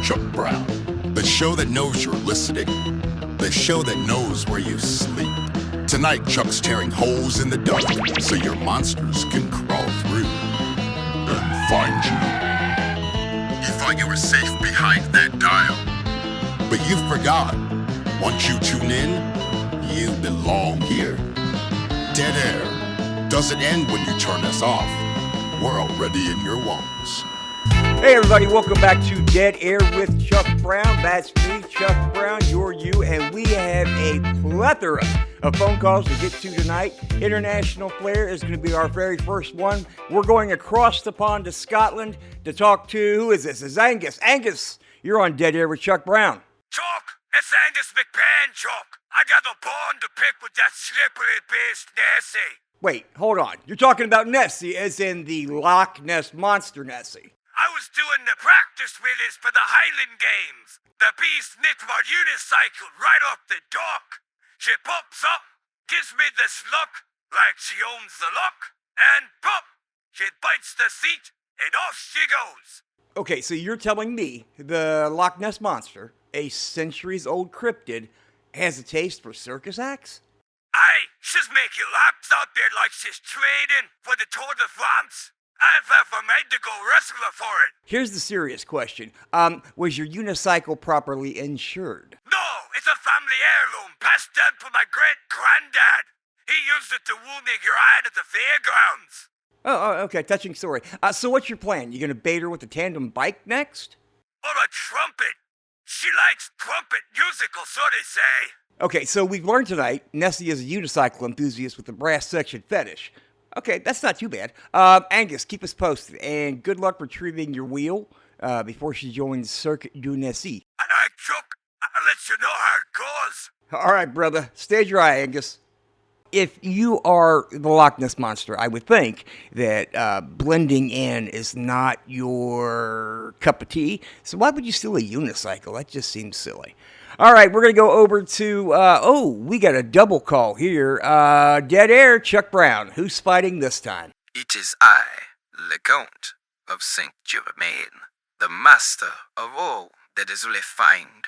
Chuck Brown. The show that knows you're listening. The show that knows where you sleep. Tonight, Chuck's tearing holes in the dark so your monsters can crawl through and find you. You thought you were safe behind that dial, but you forgot. Once you tune in, you belong here. Dead air doesn't end when you turn us off. We're already in your walls. Hey everybody, welcome back to Dead Air with Chuck Brown. That's me, Chuck Brown, you're you, and we have a plethora of phone calls to get to tonight. International Flair is going to be our very first one. We're going across the pond to Scotland to talk to, who is this? It's Angus. Angus, you're on Dead Air with Chuck Brown. Chuck, it's Angus McPan, Chuck. I got a bone to pick with that slippery-based Nessie. Wait, hold on. You're talking about Nessie, as in the Loch Ness Monster Nessie. I was doing the practice wheelies for the Highland Games. The beast nicked my unicycle right off the dock. She pops up, gives me this look, like she owns the luck, and pop, she bites the seat, and off she goes. Okay, so you're telling me the Loch Ness Monster, a centuries-old cryptid, has a taste for circus acts? Aye, she's making laps out there like she's training for the Tour de France. I've ever made to go wrestler for it. Here's the serious question. Was your unicycle properly insured? No, it's a family heirloom passed down from my great-granddad. He used it to woo me grind at the fairgrounds. Oh, okay, touching story. So what's your plan? You gonna bait her with a tandem bike next? Or a trumpet. She likes trumpet musical, so they say. Okay, so we've learned tonight Nessie is a unicycle enthusiast with a brass section fetish. Okay, that's not too bad. Angus, keep us posted, and good luck retrieving your wheel before she joins Circuit du Nessie. And Chuck, I'll let you know how it goes. All right, brother. Stay dry, Angus. If you are the Loch Ness Monster, I would think that blending in is not your cup of tea. So why would you steal a unicycle? That just seems silly. All right, we're going to go over to, we got a double call here. Dead Air, Chuck Brown. Who's fighting this time? It is I, Le Count of Saint Germain, the master of all that is refined.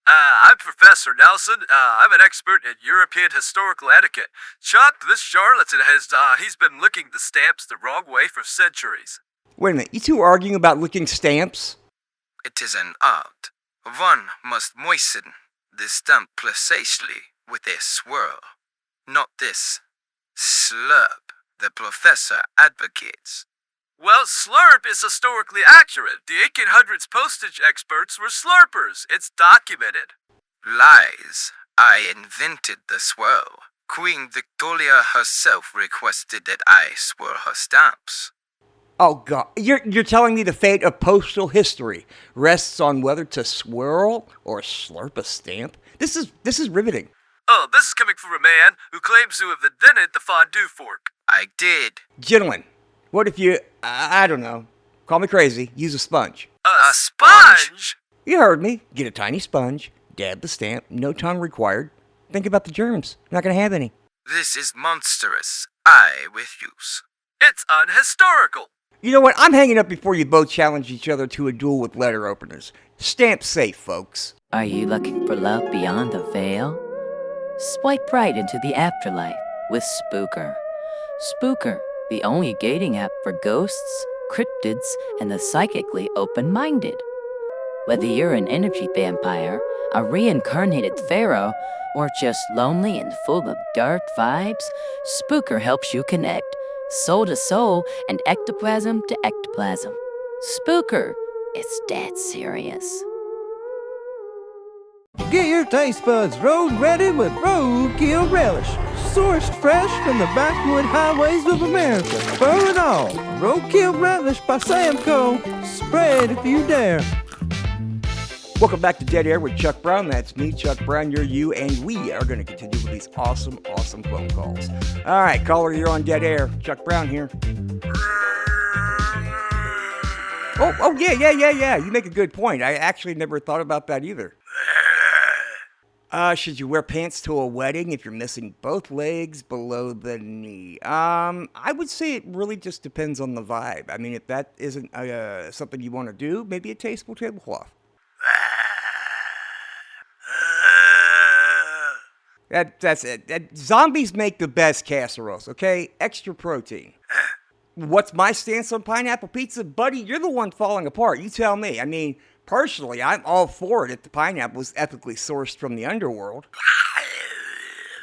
I'm Professor Nelson. I'm an expert in European historical etiquette. Chuck, this charlatan he's been licking the stamps the wrong way for centuries. Wait a minute, you two are arguing about licking stamps? It is an art. One must moisten the stamp precisely with a swirl, not this slurp the professor advocates. Well, slurp is historically accurate. The 1800s postage experts were slurpers. It's documented. Lies. I invented the swirl. Queen Victoria herself requested that I swirl her stamps. Oh, God. You're telling me the fate of postal history rests on whether to swirl or slurp a stamp? This is riveting. Oh, this is coming from a man who claims to have invented the fondue fork. I did. Gentlemen, what if you, I don't know, call me crazy, use a sponge? A sponge? You heard me. Get a tiny sponge, dab the stamp, no tongue required. Think about the germs. Not going to have any. This is monstrous. I refuse. It's unhistorical. You know what? I'm hanging up before you both challenge each other to a duel with letter openers. Stamp safe, folks. Are you looking for love beyond the veil? Swipe right into the afterlife with Spooker. Spooker, the only dating app for ghosts, cryptids, and the psychically open-minded. Whether you're an energy vampire, a reincarnated pharaoh, or just lonely and full of dark vibes, Spooker helps you connect soul to soul and ectoplasm to ectoplasm. Spooker, it's dead serious. Get your taste buds road ready with roadkill relish. Sourced fresh from the backwood highways of America. Fur and all, roadkill relish by Samco. Spread if you dare. Welcome back to Dead Air with Chuck Brown. That's me, Chuck Brown, you're you, and we are going to continue with these awesome phone calls. All right, caller, you're on Dead Air. Chuck Brown here. Oh, yeah. You make a good point. I actually never thought about that either. Should you wear pants to a wedding if you're missing both legs below the knee? I would say it really just depends on the vibe. I mean, if that isn't something you want to do, maybe a tasteful tablecloth. That's it. Zombies make the best casseroles, okay? Extra protein. What's my stance on pineapple pizza? Buddy, you're the one falling apart. You tell me. I mean, personally, I'm all for it if the pineapple is ethically sourced from the underworld.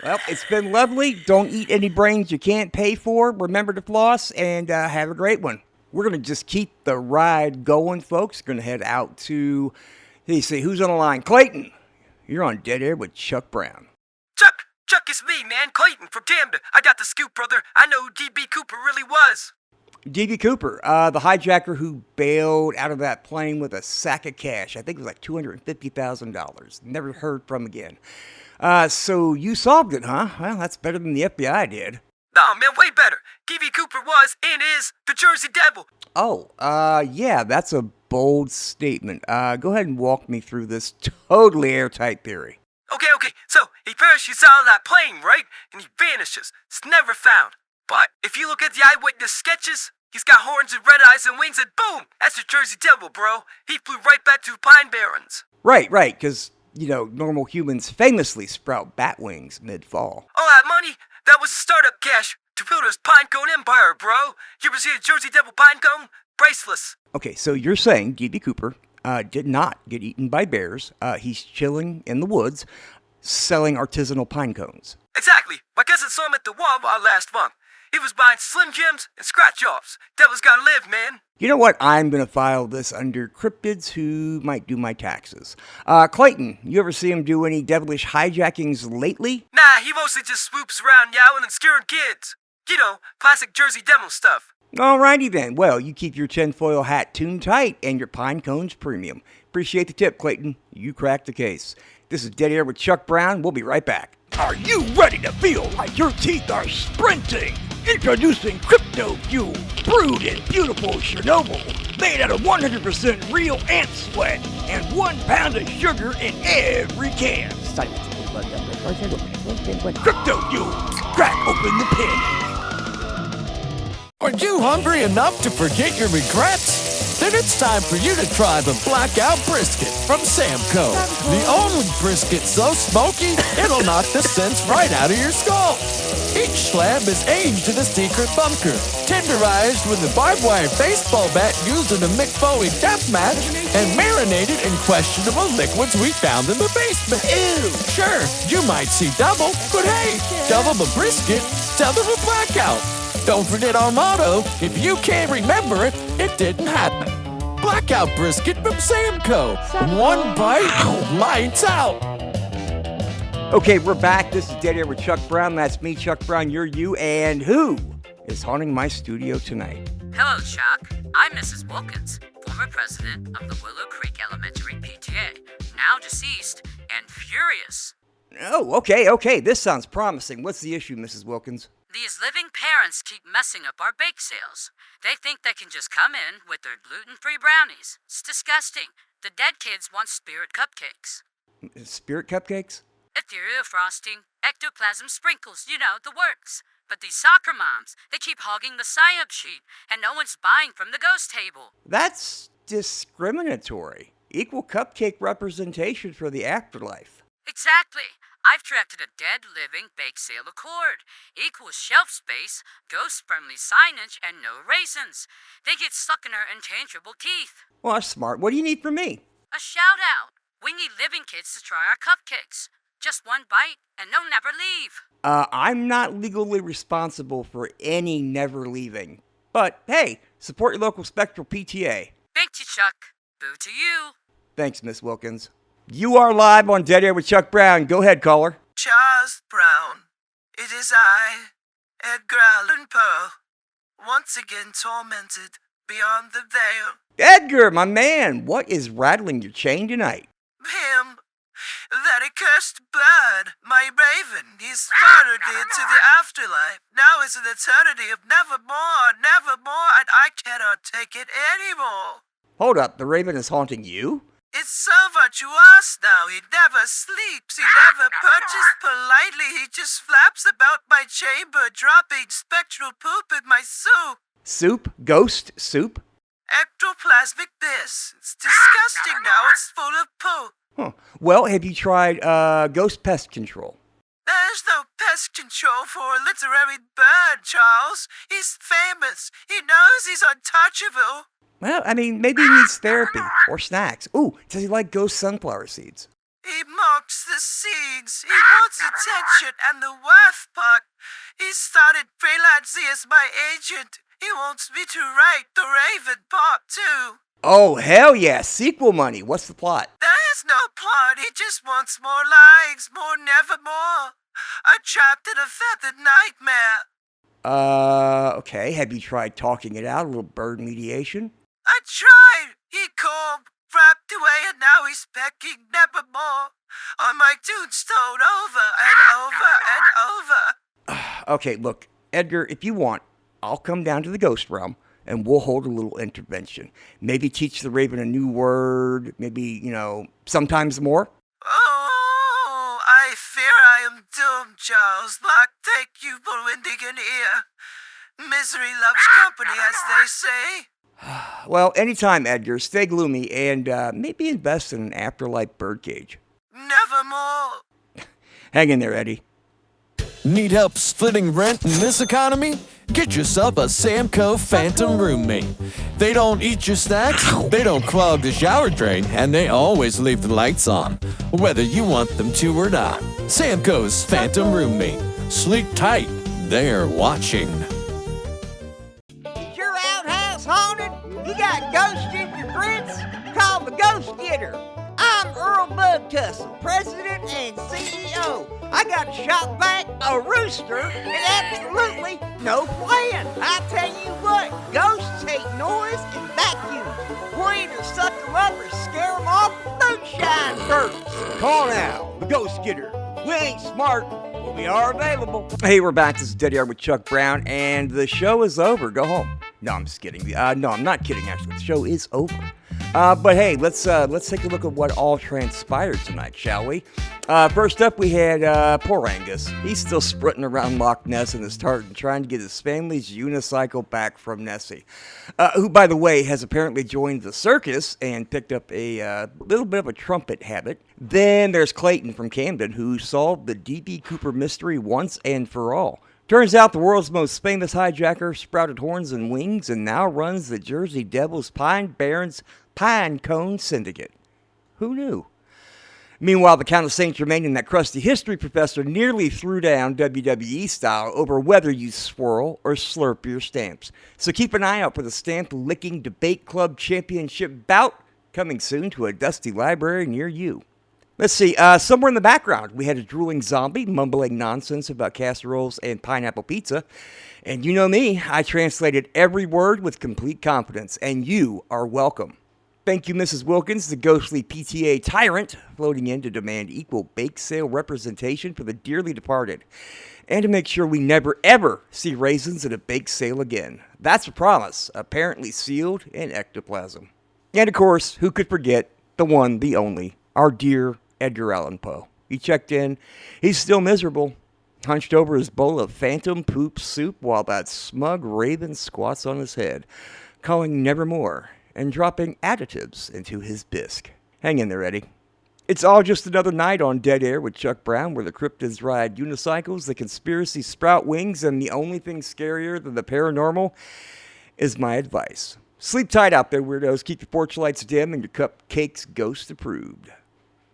Well, it's been lovely. Don't eat any brains you can't pay for. Remember to floss, and have a great one. We're going to just keep the ride going, folks. Going to head out to, let's see, who's on the line? Clayton, you're on Dead Air with Chuck Brown. Chuck, it's me, man. Clayton from Camden. I got the scoop, brother. I know who D.B. Cooper really was. D.B. Cooper, the hijacker who bailed out of that plane with a sack of cash. I think it was like $250,000. Never heard from again. So you solved it, huh? Well, that's better than the FBI did. Nah, man, way better. D.B. Cooper was and is the Jersey Devil. Oh, yeah, that's a bold statement. Go ahead and walk me through this totally airtight theory. Okay. So, he parachutes out of that plane, right? And he vanishes. It's never found. But if you look at the eyewitness sketches, he's got horns and red eyes and wings and boom! That's the Jersey Devil, bro. He flew right back to Pine Barrens. Right, because, normal humans famously sprout bat wings mid-fall. All that money, that was the startup cash to build his pinecone empire, bro. You ever see a Jersey Devil pinecone? Priceless. Okay, so you're saying D.B. Cooper did not get eaten by bears. He's chilling in the woods, selling artisanal pine cones. Exactly. My cousin saw him at the Wawa last month. He was buying Slim Jims and scratch-offs. Devil's gotta live, man. You know what? I'm going to file this under cryptids who might do my taxes. Clayton, you ever see him do any devilish hijackings lately? Nah, he mostly just swoops around yowling and scaring kids. Classic Jersey Devil stuff. Alrighty then. Well, you keep your tinfoil hat tuned tight and your pine cones premium. Appreciate the tip, Clayton. You cracked the case. This is Dead Air with Chuck Brown. We'll be right back. Are you ready to feel like your teeth are sprinting? Introducing Crypto Fuel, brewed in beautiful Chernobyl, made out of 100% real ant sweat and 1 pound of sugar in every can. Crypto Fuel, crack open the pen. Are you hungry enough to forget your regrets? Then it's time for you to try the Blackout Brisket from Samco. The only brisket so smoky, it'll knock the sense right out of your skull. Each slab is aged in a secret bunker, tenderized with a barbed wire baseball bat used in a Mick Foley death match, and marinated in questionable liquids we found in the basement. Ew! Sure, you might see double, but hey, double the brisket, double the blackout. Don't forget our motto, if you can't remember it, it didn't happen. Blackout Brisket from Samco. One bite, lights out. Okay, we're back. This is Dead Air with Chuck Brown. That's me, Chuck Brown. You're you. And who is haunting my studio tonight? Hello, Chuck. I'm Mrs. Wilkins, former president of the Willow Creek Elementary PTA, now deceased and furious. Oh, okay. This sounds promising. What's the issue, Mrs. Wilkins? These living parents keep messing up our bake sales. They think they can just come in with their gluten-free brownies. It's disgusting. The dead kids want spirit cupcakes. Spirit cupcakes? Ethereal frosting, ectoplasm sprinkles, the works. But these soccer moms, they keep hogging the psyop sheet, and no one's buying from the ghost table. That's discriminatory. Equal cupcake representation for the afterlife. Exactly. I've directed a dead living bake sale accord. Equals shelf space, ghost-friendly signage, and no raisins. They get stuck in our intangible teeth. Well, that's smart. What do you need from me? A shout-out. We need living kids to try our cupcakes. Just one bite, and no never leave. I'm not legally responsible for any never leaving. But, hey, support your local Spectral PTA. Thank you, Chuck. Boo to you. Thanks, Miss Wilkins. You are live on Dead Air with Chuck Brown. Go ahead, caller. Charles Brown, it is I, Edgar Allan Poe, once again tormented beyond the veil. Edgar, my man, what is rattling your chain tonight? Him, that accursed bird, my raven, he's followed me into the afterlife. Now it's an eternity of nevermore, and I cannot take it anymore. Hold up, the raven is haunting you? It's so virtuous now, he never sleeps, he never perches politely, he just flaps about my chamber, dropping spectral poop in my soup. Soup? Ghost soup? Ectoplasmic piss. It's disgusting now, it's full of poo. Huh. Well, have you tried ghost pest control? Nah, There's no pest control for a literary bird, Charles. He's famous. He knows he's untouchable. Well, I mean, maybe he needs therapy or snacks. Ooh, does he like ghost sunflower seeds? He mocks the seeds. He wants attention and the worst part. He started freelancing as my agent. He wants me to write The Raven Part 2. Oh, hell yeah, sequel money. What's the plot? There is no plot. He just wants more likes, more nevermore. I'm trapped in a feathered nightmare. Okay. Have you tried talking it out? A little bird mediation? I tried. He called, wrapped away, and now he's pecking nevermore on my tombstone over and over and over. Okay, look, Edgar, if you want, I'll come down to the ghost realm and we'll hold a little intervention. Maybe teach the raven a new word, maybe, sometimes more. Oh, I fear I am doomed, Charles. Luck take you for winning an ear. Misery loves company, as they say. Well, anytime, Edgar. Stay gloomy and maybe invest in an afterlife birdcage. Nevermore. Hang in there, Eddie. Need help splitting rent in this economy? Get yourself a Samco Phantom roommate. They don't eat your snacks, they don't clog the shower drain, and they always leave the lights on, whether you want them to or not. Samco's Phantom roommate. Sleep tight, they're watching. Is your outhouse haunted? You got ghosts in your grits? Call the Ghost Getter. I'm Earl Bugtussle, President and CEO. I got a shop vac, a rooster, and absolutely no plan. I tell you what, ghosts hate noise and vacuums. We'll either suck them up or scare them off with moonshine curtains. Call now, the Ghost Getter. We ain't smart, but we are available. Hey, we're back. This is Dead Air with Chuck Brown, and the show is over. Go home. No, I'm just kidding. No, I'm not kidding, actually. The show is over. But hey, let's take a look at what all transpired tonight, shall we? First up, we had poor Angus. He's still sprinting around Loch Ness in his tartan, trying to get his family's unicycle back from Nessie, who, by the way, has apparently joined the circus and picked up a little bit of a trumpet habit. Then there's Clayton from Camden, who solved the D.B. Cooper mystery once and for all. Turns out the world's most famous hijacker sprouted horns and wings and now runs the Jersey Devils Pine Barrens Pine Cone Syndicate. Who knew? Meanwhile, the Count of St. Germain and that crusty history professor nearly threw down WWE style over whether you swirl or slurp your stamps. So keep an eye out for the Stamp-Licking Debate Club Championship bout coming soon to a dusty library near you. Let's see, somewhere in the background, we had a drooling zombie mumbling nonsense about casseroles and pineapple pizza. And you know me, I translated every word with complete confidence, and you are welcome. Thank you, Mrs. Wilkins, the ghostly PTA Tyrant, floating in to demand equal bake sale representation for the dearly departed, and to make sure we never, ever see raisins at a bake sale again. That's a promise, apparently sealed in ectoplasm. And of course, who could forget the one, the only, our dear Edgar Allan Poe. He checked in. He's still miserable, hunched over his bowl of phantom poop soup while that smug raven squats on his head, calling nevermore and dropping additives into his bisque. Hang in there, Eddie. It's all just another night on Dead Air with Chuck Brown, where the cryptids ride unicycles, the conspiracies sprout wings, and the only thing scarier than the paranormal is my advice. Sleep tight out there, weirdos. Keep your porch lights dim and your cupcakes ghost approved.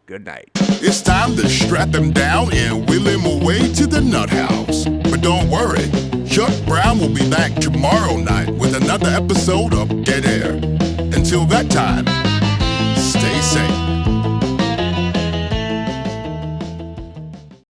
Good night. It's time to strap him down and wheel him away to the nut house. But don't worry, Chuck Brown will be back tomorrow night with another episode of Dead Air. Until that time,